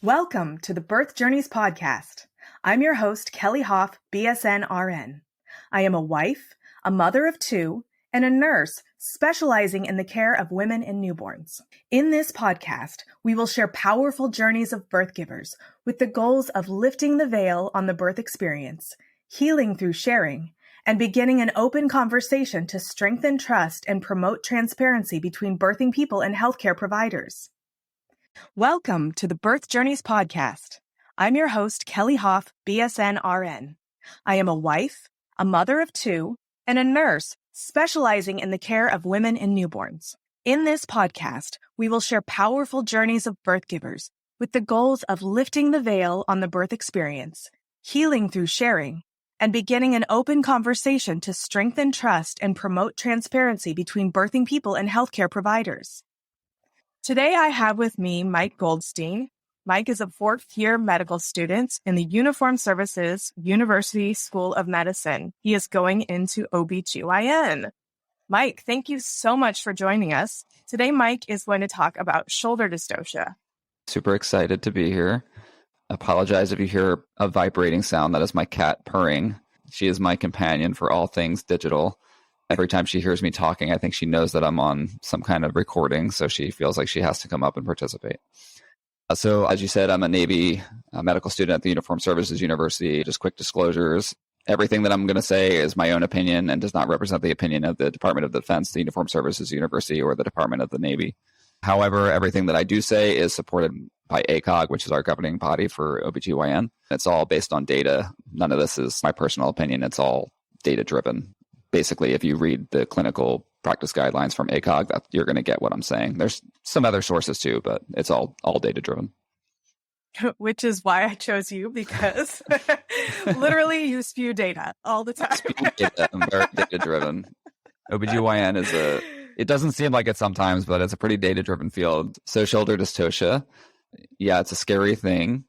Welcome to the Birth Journeys podcast. I'm your host, Kelly Hof, BSN RN. I am a wife, a mother of two, and a nurse specializing in the care of women and newborns. In this podcast, we will share powerful journeys of birth givers with the goals of lifting the veil on the birth experience, healing through sharing, and beginning an open conversation to strengthen trust and promote transparency between birthing people and healthcare providers. Welcome to the Birth Journeys podcast. I'm your host, Kelly Hof, BSN RN. I am a wife, a mother of two, and a nurse specializing in the care of women and newborns. In this podcast, we will share powerful journeys of birth givers with the goals of lifting the veil on the birth experience, healing through sharing, and beginning an open conversation to strengthen trust and promote transparency between birthing people and healthcare providers. Today, I have with me Mike Goldstein. Mike is a fourth-year medical student in the Uniformed Services University School of Medicine. He is going into OB/GYN. Mike, thank you so much for joining us. Today, Mike is going to talk about shoulder dystocia. Super excited to be here. Apologize if you hear a vibrating sound. That is my cat purring. She is my companion for all things digital. Every time she hears me talking, I think she knows that I'm on some kind of recording, so she feels like she has to come up and participate. So as you said, I'm a Navy medical student at the Uniformed Services University. Just quick disclosures. Everything that I'm going to say is my own opinion and does not represent the opinion of the Department of Defense, the Uniformed Services University, or the Department of the Navy. However, everything that I do say is supported by ACOG, which is our governing body for OB/GYN. It's all based on data. None of this is my personal opinion. It's all data-driven. Basically, if you read the clinical practice guidelines from ACOG, you're going to get what I'm saying. There's some other sources too, but it's all data-driven. Which is why I chose you, because literally you spew data all the time. I'm very data-driven. OB/GYN it doesn't seem like it sometimes, but it's a pretty data-driven field. So shoulder dystocia, yeah, it's a scary thing.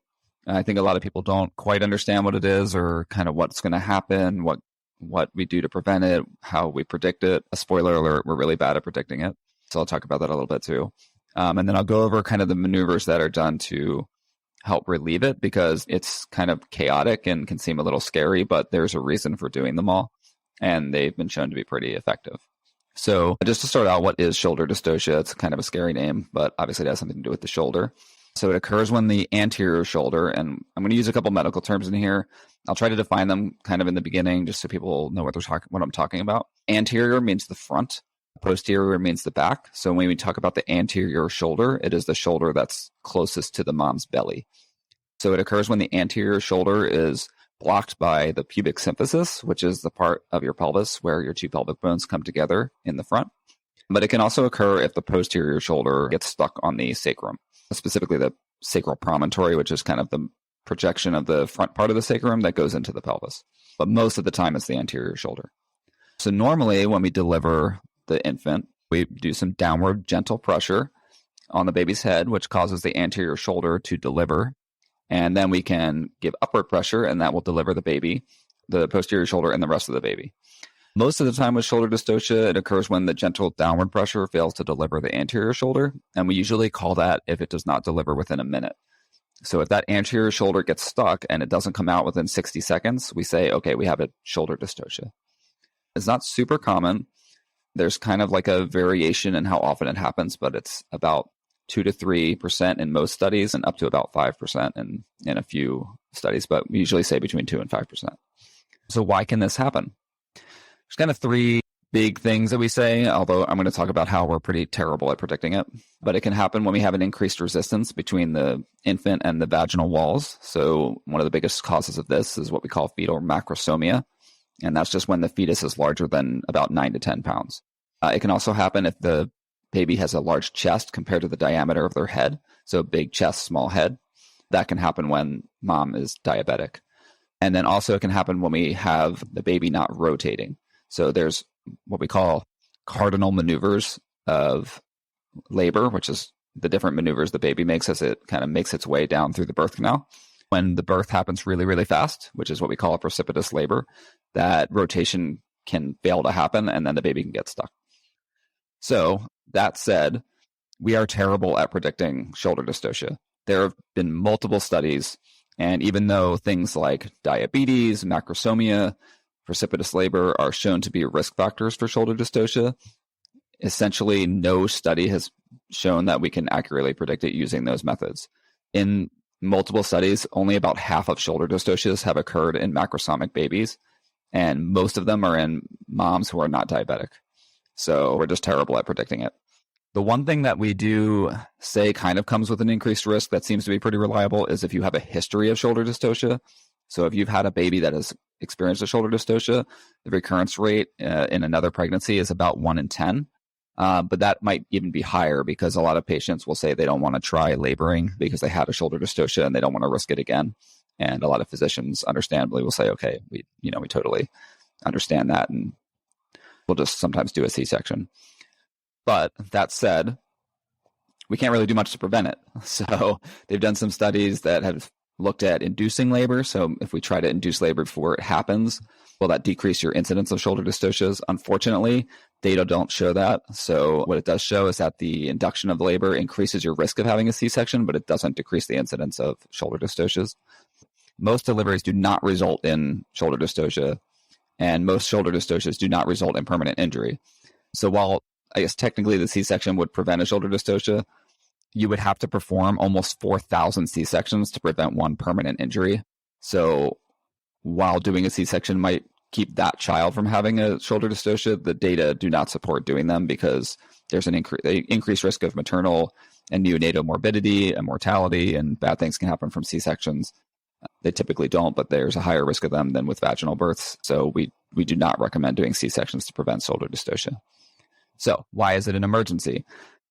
I think a lot of people don't quite understand what it is or kind of what's going to happen, what we do to prevent it, how we predict it. A spoiler alert, we're really bad at predicting it. So I'll talk about that a little bit too. And then I'll go over kind of the maneuvers that are done to help relieve it, because it's kind of chaotic and can seem a little scary, but there's a reason for doing them all. And they've been shown to be pretty effective. So just to start out, what is shoulder dystocia? It's kind of a scary name, but obviously it has something to do with the shoulder. So it occurs when the anterior shoulder, and I'm going to use a couple medical terms in here. I'll try to define them kind of in the beginning just so people know what I'm talking about. Anterior means the front. Posterior means the back. So when we talk about the anterior shoulder, it is the shoulder that's closest to the mom's belly. So it occurs when the anterior shoulder is blocked by the pubic symphysis, which is the part of your pelvis where your two pelvic bones come together in the front. But it can also occur if the posterior shoulder gets stuck on the sacrum, specifically the sacral promontory, which is kind of the projection of the front part of the sacrum that goes into the pelvis. But most of the time, it's the anterior shoulder. So normally, when we deliver the infant, we do some downward gentle pressure on the baby's head, which causes the anterior shoulder to deliver. And then we can give upward pressure, and that will deliver the baby, the posterior shoulder, and the rest of the baby. Most of the time with shoulder dystocia, it occurs when the gentle downward pressure fails to deliver the anterior shoulder. And we usually call that if it does not deliver within a minute. So if that anterior shoulder gets stuck and it doesn't come out within 60 seconds, we say, okay, we have a shoulder dystocia. It's not super common. There's kind of like a variation in how often it happens, but it's about 2 to 3% in most studies and up to about 5% in a few studies, but we usually say between 2 and 5%. So why can this happen? There's kind of three big things that we say, although I'm going to talk about how we're pretty terrible at predicting it. But it can happen when we have an increased resistance between the infant and the vaginal walls. So one of the biggest causes of this is what we call fetal macrosomia. And that's just when the fetus is larger than about 9 to 10 pounds. It can also happen if the baby has a large chest compared to the diameter of their head. So big chest, small head. That can happen when mom is diabetic. And then also it can happen when we have the baby not rotating. So there's what we call cardinal maneuvers of labor, which is the different maneuvers the baby makes as it kind of makes its way down through the birth canal. When the birth happens really, really fast, which is what we call a precipitous labor, that rotation can fail to happen and then the baby can get stuck. So that said, we are terrible at predicting shoulder dystocia. there have been multiple studies, and even though things like diabetes, macrosomia, precipitous labor are shown to be risk factors for shoulder dystocia, essentially no study has shown that we can accurately predict it using those methods. In multiple studies, only about half of shoulder dystocias have occurred in macrosomic babies, and most of them are in moms who are not diabetic. So we're just terrible at predicting it. The one thing that we do say kind of comes with an increased risk that seems to be pretty reliable is if you have a history of shoulder dystocia. So if you've had a baby that has experienced a shoulder dystocia, the recurrence rate in another pregnancy is about 1 in 10. But that might even be higher because a lot of patients will say they don't want to try laboring because they had a shoulder dystocia and they don't want to risk it again. And a lot of physicians understandably will say, okay, we totally understand that, and we'll just sometimes do a C-section. But that said, we can't really do much to prevent it. So they've done some studies that have looked at inducing labor. So if we try to induce labor before it happens, will that decrease your incidence of shoulder dystocias? Unfortunately, data don't show that. So what it does show is that the induction of labor increases your risk of having a C-section, but it doesn't decrease the incidence of shoulder dystocias. Most deliveries do not result in shoulder dystocia, and most shoulder dystocias do not result in permanent injury. So while I guess technically the C-section would prevent a shoulder dystocia, you would have to perform almost 4,000 C-sections to prevent one permanent injury. So while doing a C-section might keep that child from having a shoulder dystocia, the data do not support doing them because there's an increased risk of maternal and neonatal morbidity and mortality, and bad things can happen from C-sections. They typically don't, but there's a higher risk of them than with vaginal births. So we do not recommend doing C-sections to prevent shoulder dystocia. So why is it an emergency?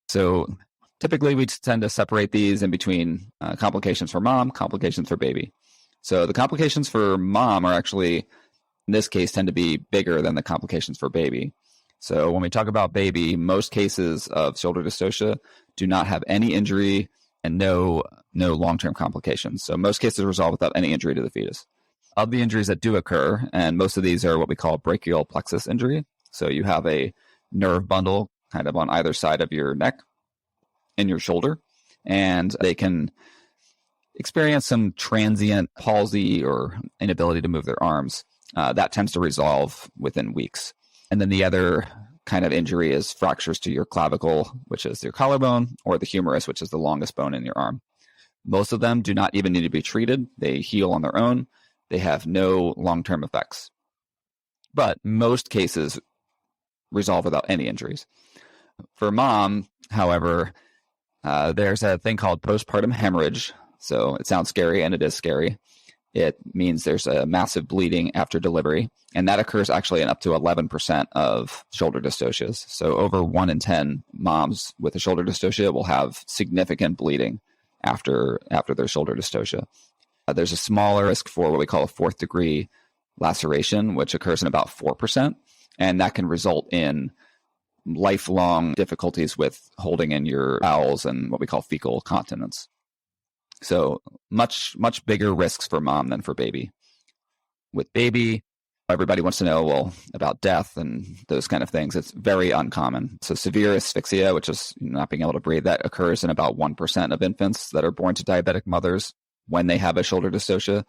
So typically we tend to separate these in between complications for mom, complications for baby. So the complications for mom are actually, in this case, tend to be bigger than the complications for baby. So when we talk about baby, most cases of shoulder dystocia do not have any injury and no long-term complications. So most cases resolve without any injury to the fetus. Of the injuries that do occur, and most of these are what we call brachial plexus injury. So you have a nerve bundle kind of on either side of your neck and your shoulder, and they can experience some transient palsy or inability to move their arms. That tends to resolve within weeks. And then the other kind of injury is fractures to your clavicle, which is your collarbone, or the humerus, which is the longest bone in your arm. Most of them do not even need to be treated. They heal on their own. They have no long-term effects. But most cases resolve without any injuries. For mom, however, there's a thing called postpartum hemorrhage. So it sounds scary, and it is scary. It means there's a massive bleeding after delivery, and that occurs actually in up to 11% of shoulder dystocias. So over 1 in 10 moms with a shoulder dystocia will have significant bleeding after their shoulder dystocia. There's a smaller risk for what we call a 4th degree laceration, which occurs in about 4%, and that can result in lifelong difficulties with holding in your bowels and what we call fecal continence. So much bigger risks for mom than for baby. With baby, everybody wants to know, about death and those kind of things. It's very uncommon. So severe asphyxia, which is not being able to breathe, that occurs in about 1% of infants that are born to diabetic mothers when they have a shoulder dystocia.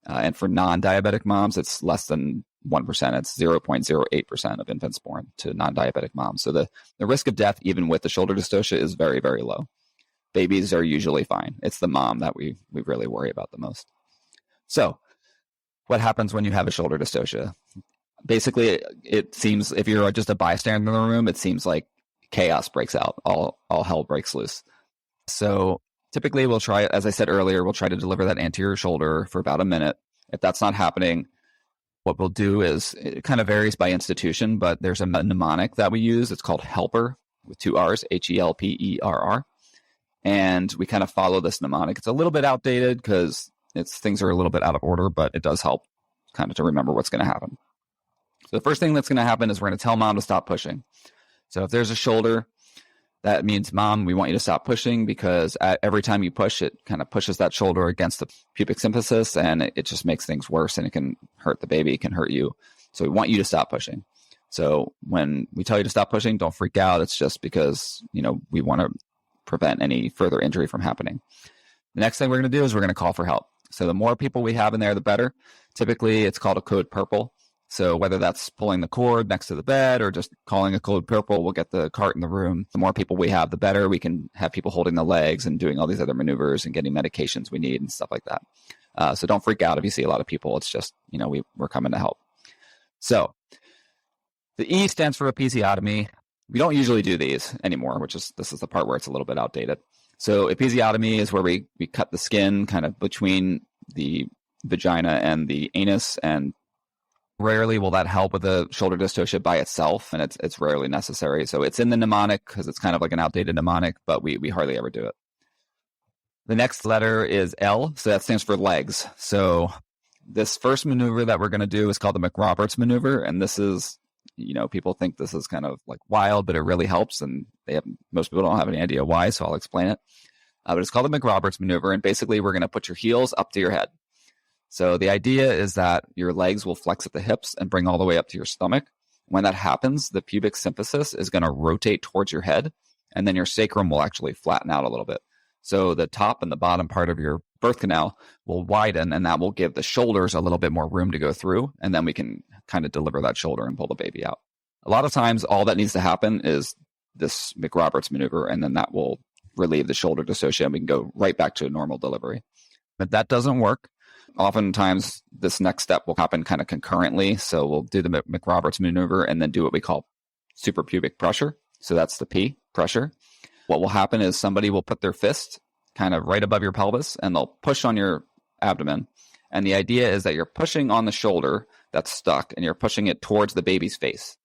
And for non-diabetic moms, it's less than 1%. It's 0.08% of infants born to non-diabetic moms. So the risk of death, even with the shoulder dystocia, is very, very low. Babies are usually fine. It's the mom that we really worry about the most. So what happens when you have a shoulder dystocia? Basically, it seems, if you're just a bystander in the room, it seems like chaos breaks out. All hell breaks loose. So typically we'll try, as I said earlier, we'll try to deliver that anterior shoulder for about a minute. If that's not happening, what we'll do is, it kind of varies by institution, but there's a mnemonic that we use. It's called HELPER with 2 R's, HELPERR. And we kind of follow this mnemonic. It's a little bit outdated because things are a little bit out of order, but it does help kind of to remember what's going to happen. So the first thing that's going to happen is we're going to tell mom to stop pushing. So if there's a shoulder, that means, mom, we want you to stop pushing, because every time you push, it kind of pushes that shoulder against the pubic symphysis, and it just makes things worse, and it can hurt the baby, it can hurt you. So we want you to stop pushing. So when we tell you to stop pushing, don't freak out. It's just because, we want to prevent any further injury from happening. The next thing we're going to do is we're going to call for help. So the more people we have in there, the better. Typically, it's called a code purple. So whether that's pulling the cord next to the bed or just calling a code purple, we'll get the cart in the room. The more people we have, the better. We can have people holding the legs and doing all these other maneuvers and getting medications we need and stuff like that. So don't freak out if you see a lot of people. It's just, we're coming to help. So the E stands for episiotomy. We don't usually do these anymore, this is the part where it's a little bit outdated. So episiotomy is where we cut the skin kind of between the vagina and the anus, and rarely will that help with the shoulder dystocia by itself, and it's rarely necessary. So it's in the mnemonic because it's kind of like an outdated mnemonic, but we hardly ever do it. The next letter is L, so that stands for legs. So this first maneuver that we're going to do is called the McRoberts maneuver, and this is, people think this is kind of like wild, but it really helps, and most people don't have any idea why, so I'll explain it. But it's called the McRoberts maneuver, and basically we're going to put your heels up to your head. So the idea is that your legs will flex at the hips and bring all the way up to your stomach. When that happens, the pubic symphysis is going to rotate towards your head, and then your sacrum will actually flatten out a little bit. So the top and the bottom part of your birth canal will widen, and that will give the shoulders a little bit more room to go through, and then we can kind of deliver that shoulder and pull the baby out. A lot of times, all that needs to happen is this McRoberts maneuver, and then that will relieve the shoulder dystocia, and we can go right back to a normal delivery. But that doesn't work. Oftentimes, this next step will happen kind of concurrently. So we'll do the McRoberts maneuver and then do what we call suprapubic pressure. So that's the P, pressure. What will happen is somebody will put their fist kind of right above your pelvis, and they'll push on your abdomen. And the idea is that you're pushing on the shoulder that's stuck, and you're pushing it towards the baby's face.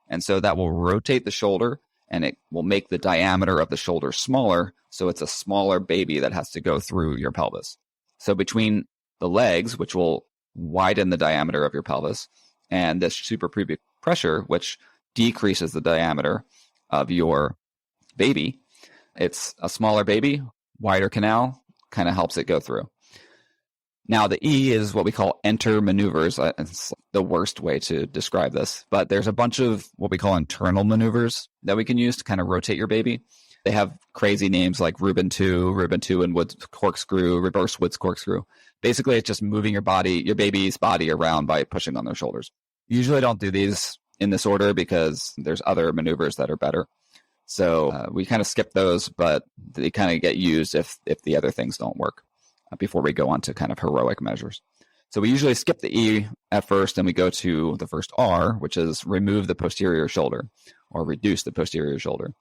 And so that will rotate the shoulder, and it will make the diameter of the shoulder smaller. So it's a smaller baby that has to go through your pelvis. So between the legs, which will widen the diameter of your pelvis, and this suprapubic pressure, which decreases the diameter of your baby, it's a smaller baby, wider canal, kind of helps it go through. Now, the E is what we call enter maneuvers. It's the worst way to describe this, but there's a bunch of what we call internal maneuvers that we can use to kind of rotate your baby. They have crazy names like Reuben 2 and Wood's corkscrew, reverse Wood's corkscrew. Basically, it's just moving your baby's body around by pushing on their shoulders. Usually don't do these in this order because there's other maneuvers that are better. So we kind of skip those, but they kind of get used if the other things don't work before we go on to kind of heroic measures. So we usually skip the E at first, and we go to the first R, which is remove the posterior shoulder or reduce the posterior shoulder.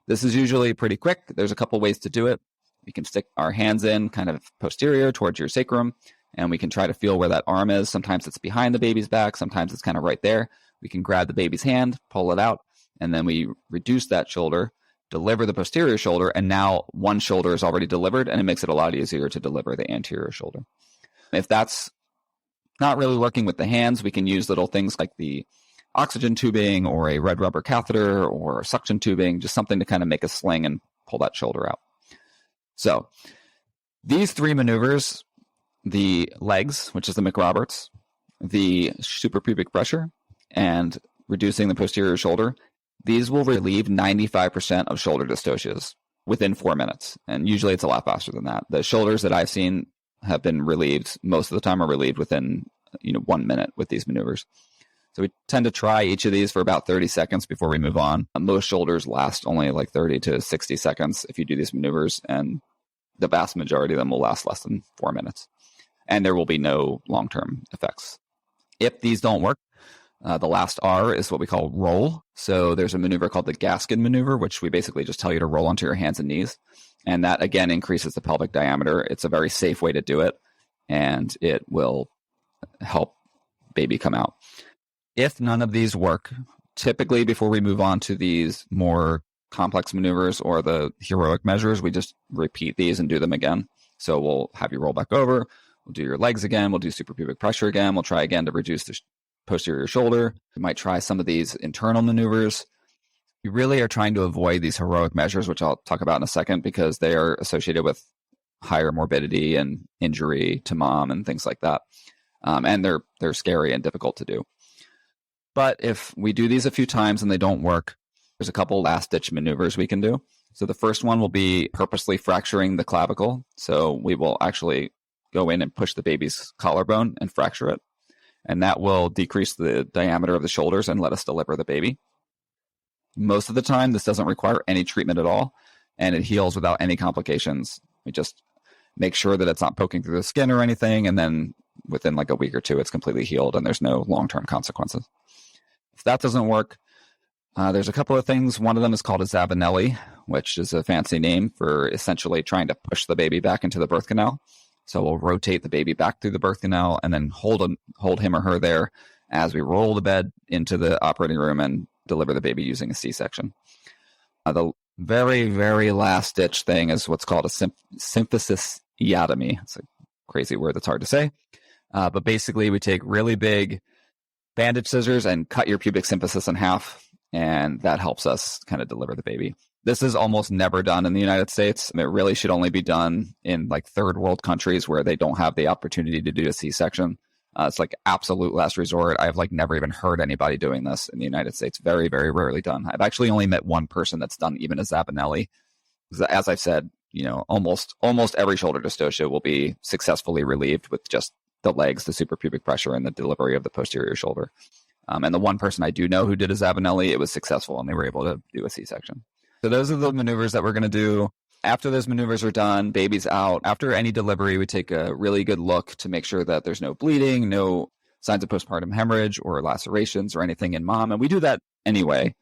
This is usually pretty quick. There's a couple ways to do it. We can stick our hands in kind of posterior towards your sacrum, and we can try to feel where that arm is. Sometimes it's behind the baby's back. Sometimes it's kind of right there. We can grab the baby's hand, pull it out, and then we reduce that shoulder, deliver the posterior shoulder, and now one shoulder is already delivered, and it makes it a lot easier to deliver the anterior shoulder. If that's not really working with the hands, we can use little things like the oxygen tubing or a red rubber catheter or suction tubing, just something to kind of make a sling and pull that shoulder out. So these three maneuvers, the legs, which is the McRoberts, the suprapubic pressure, and reducing the posterior shoulder, these will relieve 95% of shoulder dystocias within 4 minutes. And usually it's a lot faster than that. The shoulders that I've seen have been relieved, most of the time are relieved within 1 minute with these maneuvers. So we tend to try each of these for about 30 seconds before we move on. Most shoulders last only like 30 to 60 seconds if you do these maneuvers, and the vast majority of them will last less than 4 minutes. And there will be no long-term effects. If these don't work, the last R is what we call roll. So there's a maneuver called the Gaskin maneuver, which we basically just tell you to roll onto your hands and knees. And that, again, increases the pelvic diameter. It's a very safe way to do it, and it will help baby come out. If none of these work, typically before we move on to these more complex maneuvers or the heroic measures, we just repeat these and do them again. So we'll have you roll back over. We'll do your legs again. We'll do suprapubic pressure again. We'll try again to reduce the posterior shoulder. We might try some of these internal maneuvers. We really are trying to avoid these heroic measures, which I'll talk about in a second, because they are associated with higher morbidity and injury to mom and things like that. And they're scary and difficult to do. But if we do these a few times and they don't work, there's a couple last-ditch maneuvers we can do. So the first one will be purposely fracturing the clavicle. So we will actually go in and push the baby's collarbone and fracture it. And that will decrease the diameter of the shoulders and let us deliver the baby. Most of the time, this doesn't require any treatment at all, and it heals without any complications. We just make sure that it's not poking through the skin or anything, and then within like a week or two, it's completely healed and there's no long-term consequences. If that doesn't work, there's a couple of things. One of them is called a Zavanelli, which is a fancy name for essentially trying to push the baby back into the birth canal. So we'll rotate the baby back through the birth canal and then hold him or her there as we roll the bed into the operating room and deliver the baby using a C-section. The very, very last ditch thing is what's called a symphysis-iotomy. It's a crazy word that's hard to say. But basically, we take really big bandage scissors and cut your pubic symphysis in half, and that helps us kind of deliver the baby. This is almost never done in the United States. It really should only be done in like third world countries where they don't have the opportunity to do a C-section. It's like absolute last resort. I've like never even heard anybody doing this in the United States. Very, very rarely done. I've actually only met one person that's done even a Zavanelli. As I've said, almost every shoulder dystocia will be successfully relieved with just the legs, the suprapubic pressure, and the delivery of the posterior shoulder. And the one person I do know who did a Zavanelli, it was successful and they were able to do a C-section. So those are the maneuvers that we're going to do. After those maneuvers are done, baby's out. After any delivery, we take a really good look to make sure that there's no bleeding, no signs of postpartum hemorrhage or lacerations or anything in mom. And we do that anyway.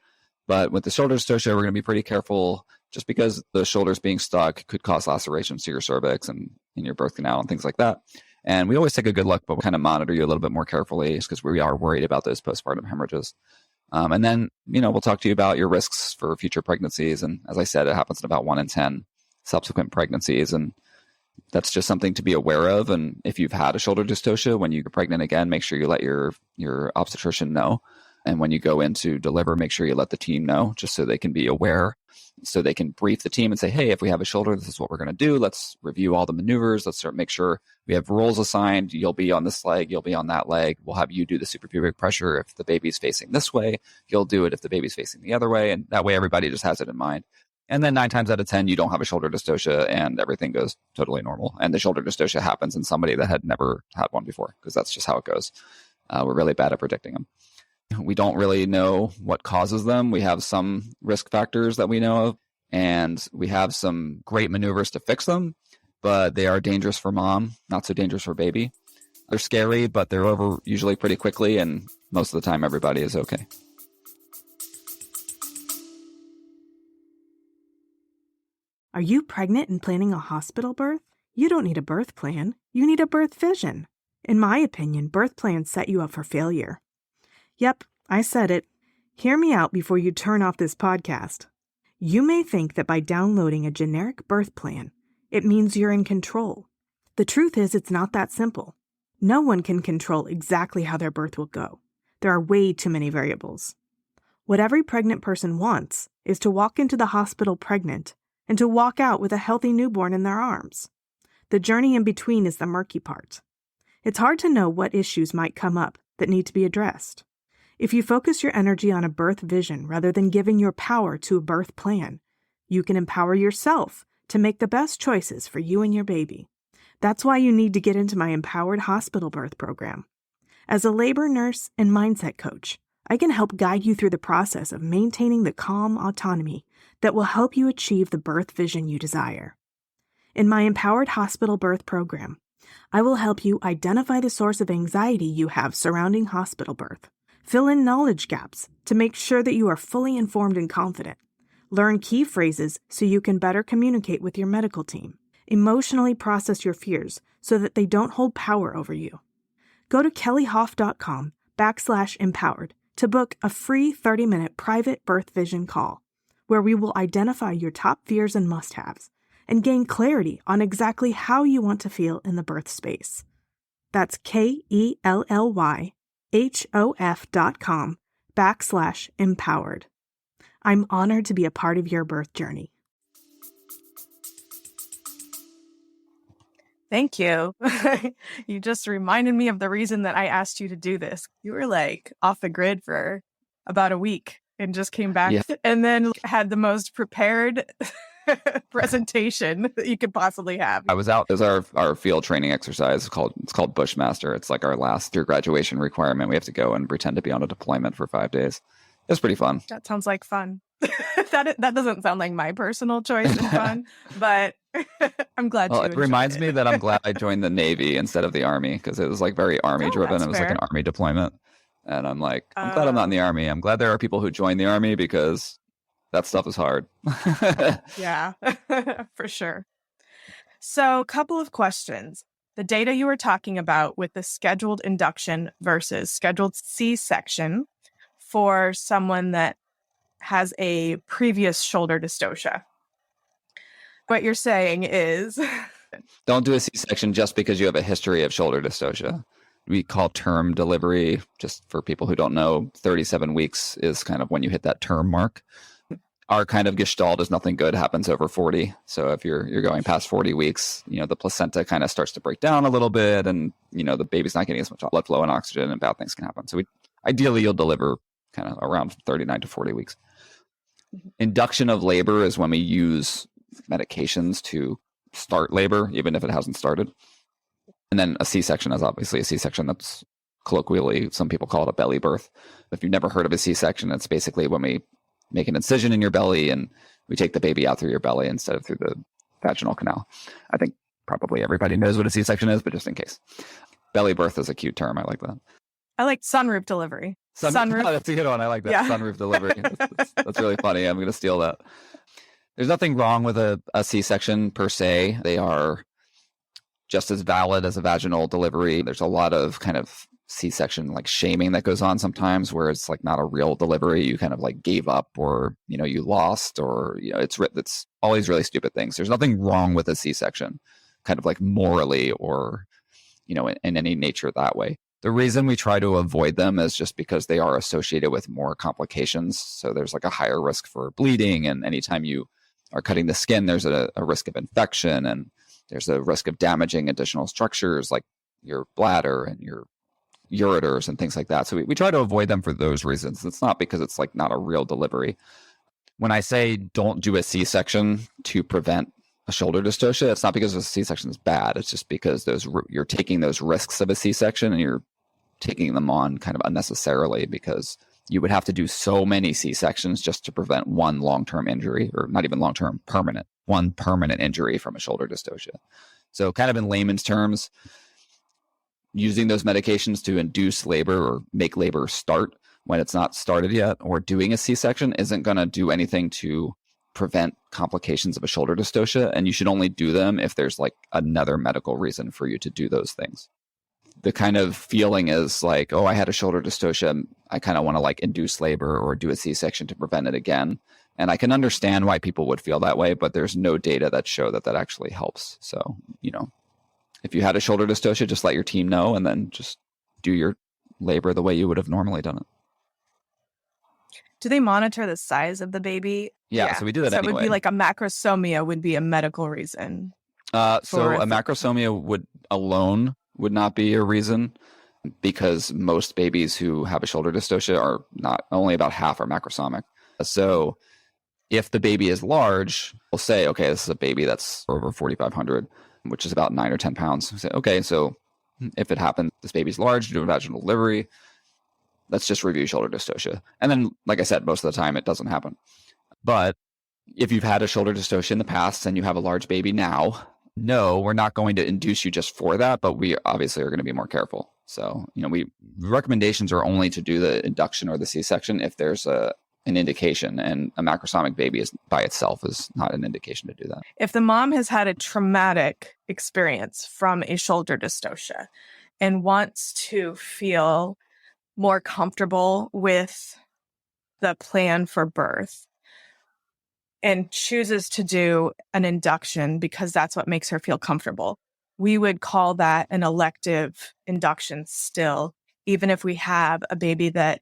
But with the shoulder dystocia, we're going to be pretty careful just because the shoulders being stuck could cause lacerations to your cervix and in your birth canal and things like that. And we always take a good look, but we'll kind of monitor you a little bit more carefully just because we are worried about those postpartum hemorrhages. And then, we'll talk to you about your risks for future pregnancies. And as I said, it happens in about 1 in 10 subsequent pregnancies. And that's just something to be aware of. And if you've had a shoulder dystocia, when you're pregnant again, make sure you let your obstetrician know. And when you go in to deliver, make sure you let the team know just so they can be aware, so they can brief the team and say, hey, if we have a shoulder, this is what we're going to do. Let's review all the maneuvers. Let's make sure we have roles assigned. You'll be on this leg. You'll be on that leg. We'll have you do the suprapubic pressure. If the baby's facing this way, you'll do it if the baby's facing the other way. And that way, everybody just has it in mind. And then 9 times out of 10, you don't have a shoulder dystocia and everything goes totally normal. And the shoulder dystocia happens in somebody that had never had one before because that's just how it goes. We're really bad at predicting them. We don't really know what causes them. We have some risk factors that we know of, and we have some great maneuvers to fix them, but they are dangerous for mom, not so dangerous for baby. They're scary, but they're over usually pretty quickly, and most of the time everybody is okay. Are you pregnant and planning a hospital birth? You don't need a birth plan. You need a birth vision. In my opinion, birth plans set you up for failure. Yep, I said it. Hear me out before you turn off this podcast. You may think that by downloading a generic birth plan, it means you're in control. The truth is, it's not that simple. No one can control exactly how their birth will go. There are way too many variables. What every pregnant person wants is to walk into the hospital pregnant and to walk out with a healthy newborn in their arms. The journey in between is the murky part. It's hard to know what issues might come up that need to be addressed. If you focus your energy on a birth vision rather than giving your power to a birth plan, you can empower yourself to make the best choices for you and your baby. That's why you need to get into my Empowered Hospital Birth program. As a labor nurse and mindset coach, I can help guide you through the process of maintaining the calm autonomy that will help you achieve the birth vision you desire. In my Empowered Hospital Birth program, I will help you identify the source of anxiety you have surrounding hospital birth. Fill in knowledge gaps to make sure that you are fully informed and confident. Learn key phrases so you can better communicate with your medical team. Emotionally process your fears so that they don't hold power over you. Go to kellyhof.com/empowered to book a free 30-minute private birth vision call, where we will identify your top fears and must-haves and gain clarity on exactly how you want to feel in the birth space. That's kellyhof.com/empowered. I'm honored to be a part of your birth journey. Thank you. You just reminded me of the reason that I asked you to do this. You were like off the grid for about a week and just came back Yeah. and then had the most prepared presentation that you could possibly have. I was out as our field training exercise. It's called Bushmaster. It's like our last year graduation requirement. We have to go and pretend to be on a deployment for 5 days. It's pretty fun. That sounds like fun. That doesn't sound like my personal choice of fun, but I'm glad Well, you it enjoyed reminds it. me that I'm glad I joined the Navy instead of the Army, because it was like very Army driven. that's It was like fair. an Army deployment. And I'm like, I'm glad I'm not in the Army. I'm glad there are people who join the Army because that stuff is hard. Yeah, for sure. So, a couple of questions. The data you were talking about with the scheduled induction versus scheduled C-section for someone that has a previous shoulder dystocia. What you're saying is Don't do a C-section just because you have a history of shoulder dystocia. We call term delivery, just for people who don't know, 37 weeks is kind of when you hit that term mark. Our kind of gestalt is nothing good happens over 40. So if you're going past 40 weeks, the placenta kind of starts to break down a little bit, and the baby's not getting as much blood flow and oxygen, and bad things can happen. So ideally you'll deliver kind of around 39 to 40 weeks. Induction of labor is when we use medications to start labor, even if it hasn't started. And then a C-section is obviously a C-section. That's colloquially, some people call it a belly birth. If you've never heard of a C-section, it's basically when we make an incision in your belly and we take the baby out through your belly instead of through the vaginal canal. I think probably everybody knows what a C-section is, but just in case. Belly birth is a cute term. I like that. I like sunroof delivery. Sunroof. Oh, that's a good one. I like that. Yeah. Sunroof delivery. That's really funny. I'm going to steal that. There's nothing wrong with a C-section per se. They are just as valid as a vaginal delivery. There's a lot of kind of C-section like shaming that goes on sometimes, where it's like not a real delivery. You kind of like gave up, or you lost, or it's all these really stupid things. There's nothing wrong with a C-section, kind of like morally or in any nature that way. The reason we try to avoid them is just because they are associated with more complications. So there's like a higher risk for bleeding, and anytime you are cutting the skin, there's a risk of infection, and there's a risk of damaging additional structures like your bladder and your ureters and things like that. So we try to avoid them for those reasons. It's not because it's like not a real delivery. When I say don't do a C-section to prevent a shoulder dystocia, it's not because a C-section is bad. It's just because you're taking those risks of a C-section and you're taking them on kind of unnecessarily, because you would have to do so many C-sections just to prevent one long-term injury, or not even long-term, one permanent injury from a shoulder dystocia. So kind of in layman's terms, using those medications to induce labor or make labor start when it's not started yet, or doing a C-section isn't going to do anything to prevent complications of a shoulder dystocia. And you should only do them if there's like another medical reason for you to do those things. The kind of feeling is like, oh, I had a shoulder dystocia, I kind of want to like induce labor or do a C-section to prevent it again. And I can understand why people would feel that way, but there's no data that show that actually helps. So, if you had a shoulder dystocia, just let your team know and then just do your labor the way you would have normally done it. Do they monitor the size of the baby? Yeah, so we do that anyway. It would be like a macrosomia would be a medical reason. So a macrosomia alone would not be a reason, because most babies who have a shoulder dystocia are not, only about half are macrosomic. So if the baby is large, we'll say, okay, this is a baby that's over 4,500, which is about 9 or 10 pounds. We say, okay, so if it happens, this baby's large, do a vaginal delivery, let's just review shoulder dystocia. And then, like I said, most of the time it doesn't happen. But if you've had a shoulder dystocia in the past and you have a large baby now, no, we're not going to induce you just for that, but we obviously are going to be more careful. So, recommendations are only to do the induction or the C-section if there's an indication, and a macrosomic baby by itself is not an indication to do that. If the mom has had a traumatic experience from a shoulder dystocia and wants to feel more comfortable with the plan for birth and chooses to do an induction because that's what makes her feel comfortable, we would call that an elective induction still, even if we have a baby that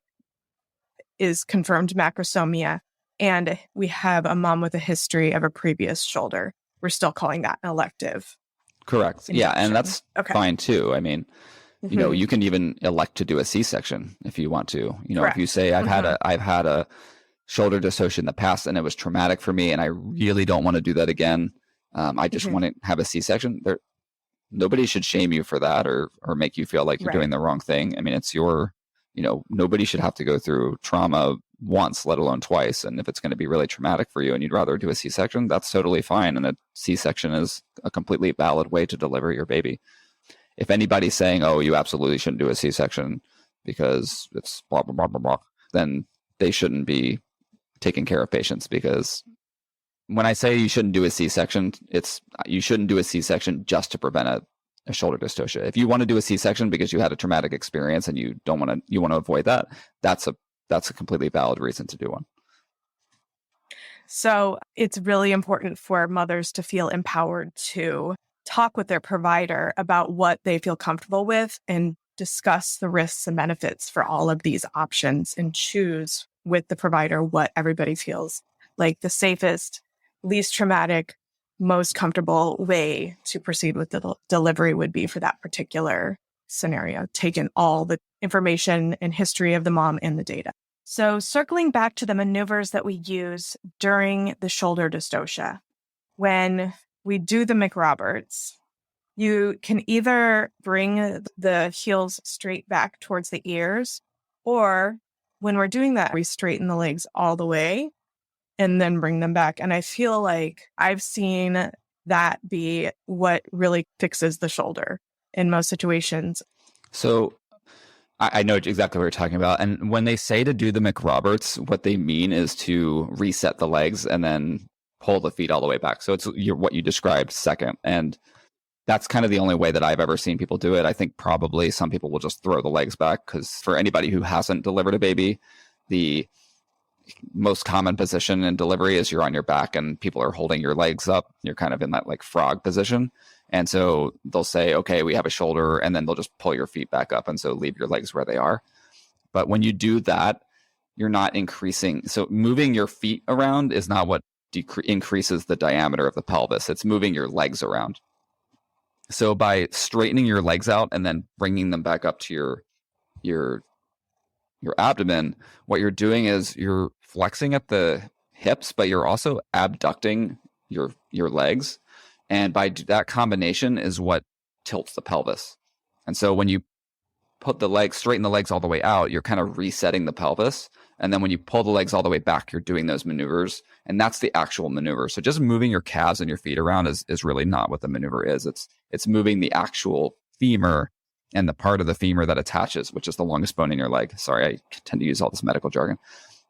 is confirmed macrosomia and we have a mom with a history of a previous shoulder. We're still calling that an elective. Correct. Induction. Yeah, and that's fine too. I mean, you can even elect to do a C-section if you want to. If you say I've had shoulder dystocia in the past and it was traumatic for me and I really don't want to do that again. I just want to have a C-section. Nobody should shame you for that or make you feel like you're doing the wrong thing. I mean, it's your, nobody should have to go through trauma once, let alone twice. And if it's going to be really traumatic for you and you'd rather do a C-section, that's totally fine. And a C-section is a completely valid way to deliver your baby. If anybody's saying, oh, you absolutely shouldn't do a C-section because it's blah, blah, blah, blah, blah, then they shouldn't be taking care of patients. Because when I say you shouldn't do a C-section, you shouldn't do a C-section just to prevent a shoulder dystocia. If you want to do a C-section because you had a traumatic experience and you want to avoid that, that's a completely valid reason to do one. So it's really important for mothers to feel empowered to talk with their provider about what they feel comfortable with and discuss the risks and benefits for all of these options and choose with the provider what everybody feels like the safest, least traumatic, most comfortable way to proceed with the delivery would be for that particular scenario, taking all the information and history of the mom and the data. So circling back to the maneuvers that we use during the shoulder dystocia, when we do the McRoberts, you can either bring the heels straight back towards the ears, or when we're doing that, we straighten the legs all the way and then bring them back. And I feel like I've seen that be what really fixes the shoulder in most situations. So I know exactly what you're talking about. And when they say to do the McRoberts, what they mean is to reset the legs and then pull the feet all the way back. So it's what you described second. And that's kind of the only way that I've ever seen people do it. I think probably some people will just throw the legs back because for anybody who hasn't delivered a baby, the most common position in delivery is you're on your back and people are holding your legs up. You're kind of in that like frog position. And so they'll say, okay, we have a shoulder, and then they'll just pull your feet back up. And so leave your legs where they are. But when you do that, you're not increasing. So moving your feet around is not what increases the diameter of the pelvis. It's moving your legs around. So by straightening your legs out and then bringing them back up to your abdomen, what you're doing is you're flexing at the hips, but you're also abducting your legs. And by that combination is what tilts the pelvis. And so when you straighten the legs all the way out, you're kind of resetting the pelvis. And then when you pull the legs all the way back, you're doing those maneuvers. And that's the actual maneuver. So just moving your calves and your feet around is really not what the maneuver is. It's moving the actual femur and the part of the femur that attaches, which is the longest bone in your leg. Sorry, I tend to use all this medical jargon.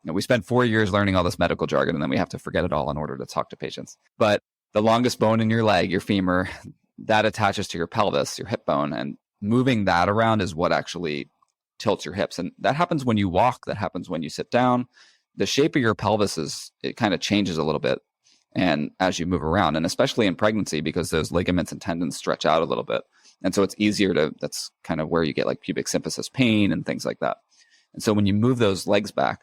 We spent 4 years learning all this medical jargon, and then we have to forget it all in order to talk to patients. But the longest bone in your leg, your femur, that attaches to your pelvis, your hip bone, and moving that around is what actually tilts your hips. And that happens when you walk, that happens when you sit down. The shape of your pelvis it kind of changes a little bit and as you move around, and especially in pregnancy because those ligaments and tendons stretch out a little bit. And so it's easier that's kind of where you get like pubic symphysis pain and things like that. And so when you move those legs back,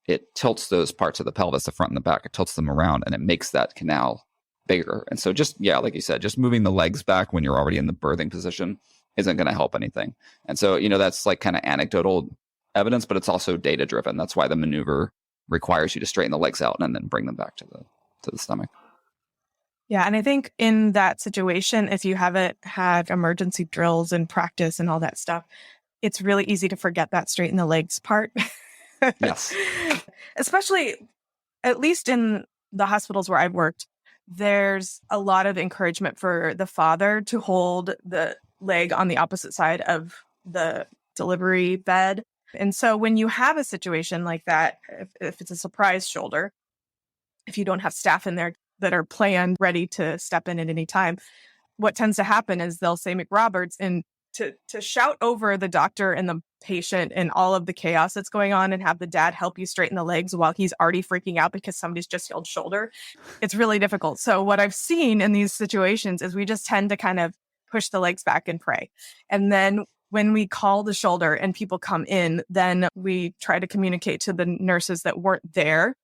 it tilts those parts of the pelvis, the front and the back, it tilts them around and it makes that canal bigger. And so just, like you said, just moving the legs back when you're already in the birthing position isn't going to help anything. And so, that's like kind of anecdotal evidence, but it's also data driven. That's why the maneuver requires you to straighten the legs out and then bring them back to the stomach. Yeah. And I think in that situation, if you haven't had emergency drills and practice and all that stuff, it's really easy to forget that straighten the legs part. Yes. Especially, at least in the hospitals where I've worked, there's a lot of encouragement for the father to hold the leg on the opposite side of the delivery bed. And so when you have a situation like that, if it's a surprise shoulder, if you don't have staff in there that are planned, ready to step in at any time, what tends to happen is they'll say McRoberts and to shout over the doctor and the patient and all of the chaos that's going on and have the dad help you straighten the legs while he's already freaking out because somebody's just yelled shoulder. It's really difficult. So what I've seen in these situations is we just tend to kind of push the legs back and pray. And then when we call the shoulder and people come in, then we try to communicate to the nurses that weren't there.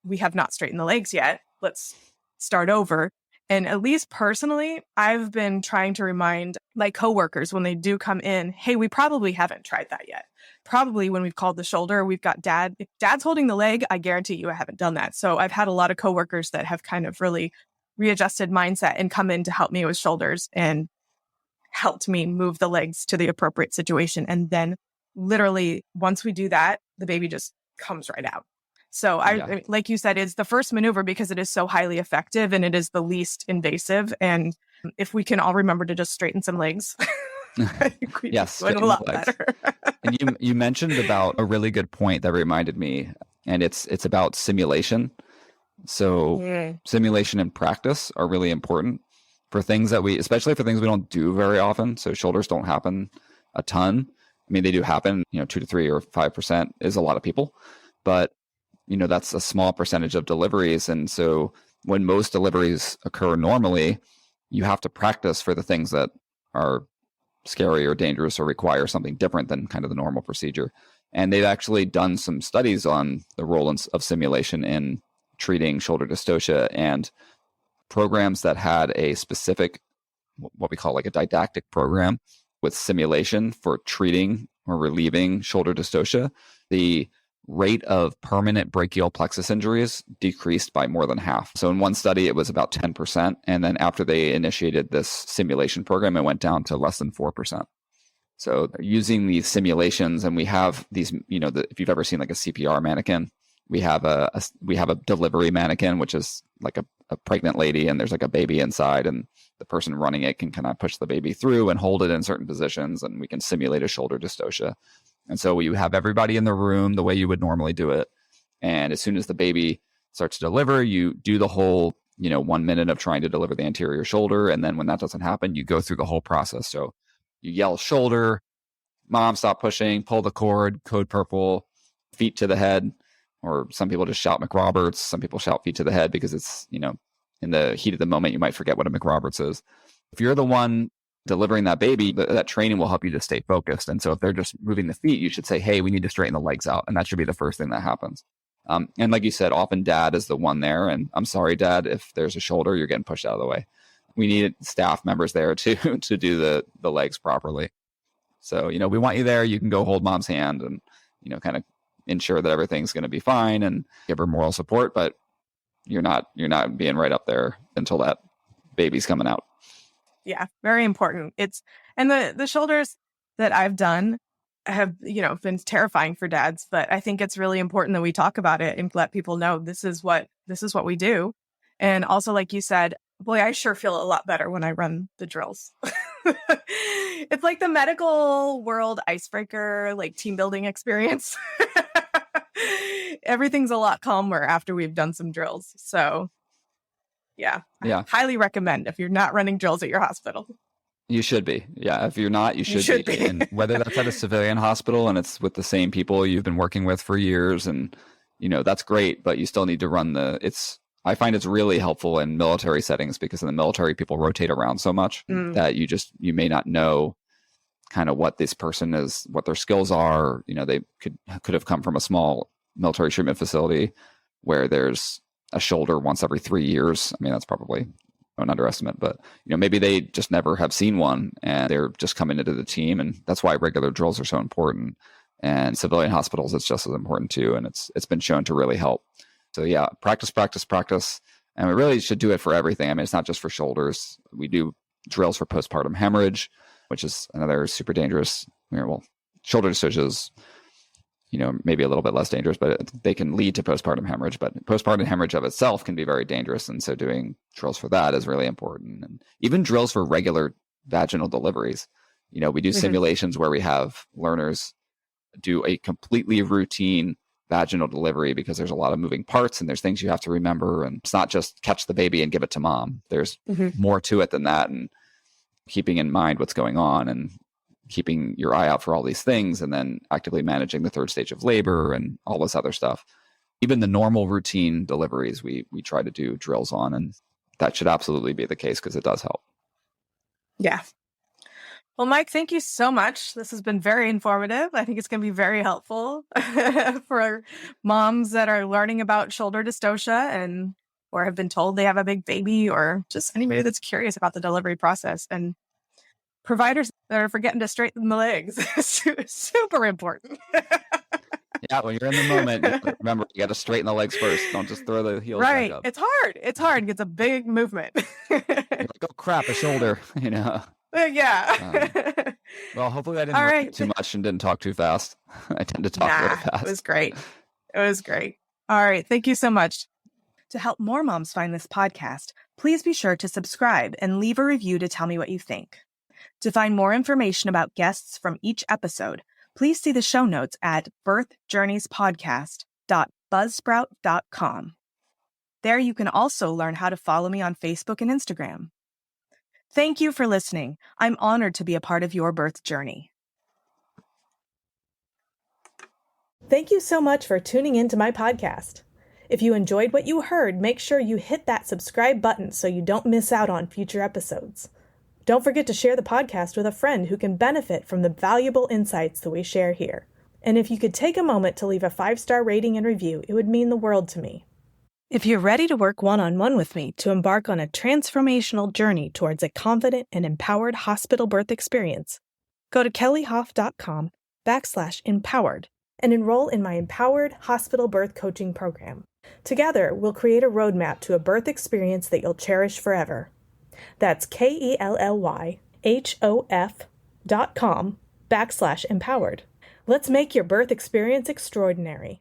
We have not straightened the legs yet. Let's start over. And at least personally, I've been trying to remind my coworkers when they do come in, hey, we probably haven't tried that yet. Probably when we've called the shoulder, we've got dad. If dad's holding the leg, I guarantee you I haven't done that. So I've had a lot of coworkers that have kind of really readjusted mindset and come in to help me with shoulders and helped me move the legs to the appropriate situation. And then literally once we do that, the baby just comes right out. So I like you said, it's the first maneuver because it is so highly effective and it is the least invasive. And if we can all remember to just straighten some legs, I think we Yes, do it a lot better. And you mentioned about a really good point that reminded me, and it's about simulation. So simulation and practice are really important for things that especially for things we don't do very often. So shoulders don't happen a ton. I mean, they do happen, 2 to 3 or 5% is a lot of people, but that's a small percentage of deliveries. And so when most deliveries occur normally, you have to practice for the things that are scary or dangerous or require something different than kind of the normal procedure. And they've actually done some studies on the role of simulation in treating shoulder dystocia, and programs that had a specific, what we call like a didactic program with simulation for treating or relieving shoulder dystocia, the rate of permanent brachial plexus injuries decreased by more than half. So in one study, it was about 10%. And then after they initiated this simulation program, it went down to less than 4%. So using these simulations, and we have these, if you've ever seen like a CPR mannequin, we have a delivery mannequin, which is like a pregnant lady, and there's like a baby inside, and the person running it can kind of push the baby through and hold it in certain positions, and we can simulate a shoulder dystocia. And so you have everybody in the room the way you would normally do it. And as soon as the baby starts to deliver, you do the whole, 1 minute of trying to deliver the anterior shoulder. And then when that doesn't happen, you go through the whole process. So you yell shoulder, mom, stop pushing, pull the cord, code purple, feet to the head. Or some people just shout McRoberts. Some people shout feet to the head because it's, in the heat of the moment, you might forget what a McRoberts is. If you're the one delivering that baby, that training will help you to stay focused. And so if they're just moving the feet, you should say, hey, we need to straighten the legs out. And that should be the first thing that happens. And like you said, often dad is the one there. And I'm sorry, dad, if there's a shoulder, you're getting pushed out of the way. We need staff members there to do the legs properly. So, we want you there. You can go hold mom's hand and, kind of ensure that everything's going to be fine and give her moral support. But you're not being right up there until that baby's coming out. Yeah, very important. And the shoulders that I've done have, been terrifying for dads, but I think it's really important that we talk about it and let people know this is what we do. And also, like you said, boy, I sure feel a lot better when I run the drills. It's like the medical world icebreaker, like team building experience. Everything's a lot calmer after we've done some drills. So yeah. I highly recommend if you're not running drills at your hospital. You should be. Yeah. If you're not, you should be. And whether that's at a civilian hospital and it's with the same people you've been working with for years, and, that's great, but you still need to run I find it's really helpful in military settings because in the military, people rotate around so much that you may not know kind of what this person is, what their skills are. They could have come from a small military treatment facility where there's a shoulder once every 3 years. I mean, that's probably an underestimate, but maybe they just never have seen one and they're just coming into the team. And that's why regular drills are so important. And civilian hospitals, it's just as important too. And it's been shown to really help. So yeah, practice. And we really should do it for everything. I mean, it's not just for shoulders. We do drills for postpartum hemorrhage, which is another super dangerous, shoulder dystocias, maybe a little bit less dangerous, but they can lead to postpartum hemorrhage. But postpartum hemorrhage of itself can be very dangerous. And so doing drills for that is really important. And even drills for regular vaginal deliveries. We do simulations where we have learners do a completely routine vaginal delivery because there's a lot of moving parts and there's things you have to remember. And it's not just catch the baby and give it to mom. There's more to it than that. And keeping in mind what's going on and keeping your eye out for all these things, and then actively managing the third stage of labor and all this other stuff. Even the normal routine deliveries, we try to do drills on, and that should absolutely be the case because it does help. Yeah. Well, Mike, thank you so much. This has been very informative. I think it's going to be very helpful for moms that are learning about shoulder dystocia or have been told they have a big baby, or just anybody that's curious about the delivery process. And providers that are forgetting to straighten the legs is super important. Yeah, when you're in the moment, remember, you got to straighten the legs first. Don't just throw the heels Right. back up. It's hard. It's hard. It's a big movement. You're like, oh, crap, a shoulder, Yeah. Well, hopefully I didn't All rush right. it too much and didn't talk too fast. I tend to talk really fast. It was great. It was great. All right. Thank you so much. To help more moms find this podcast, please be sure to subscribe and leave a review to tell me what you think. To find more information about guests from each episode, please see the show notes at birthjourneyspodcast.buzzsprout.com. There you can also learn how to follow me on Facebook and Instagram. Thank you for listening. I'm honored to be a part of your birth journey. Thank you so much for tuning into my podcast. If you enjoyed what you heard, make sure you hit that subscribe button so you don't miss out on future episodes. Don't forget to share the podcast with a friend who can benefit from the valuable insights that we share here. And if you could take a moment to leave a 5-star rating and review, it would mean the world to me. If you're ready to work one-on-one with me to embark on a transformational journey towards a confident and empowered hospital birth experience, go to kellyhof.com/empowered and enroll in my Empowered Hospital Birth Coaching Program. Together, we'll create a roadmap to a birth experience that you'll cherish forever. That's KELLYHOF.com/empowered. Let's make your birth experience extraordinary.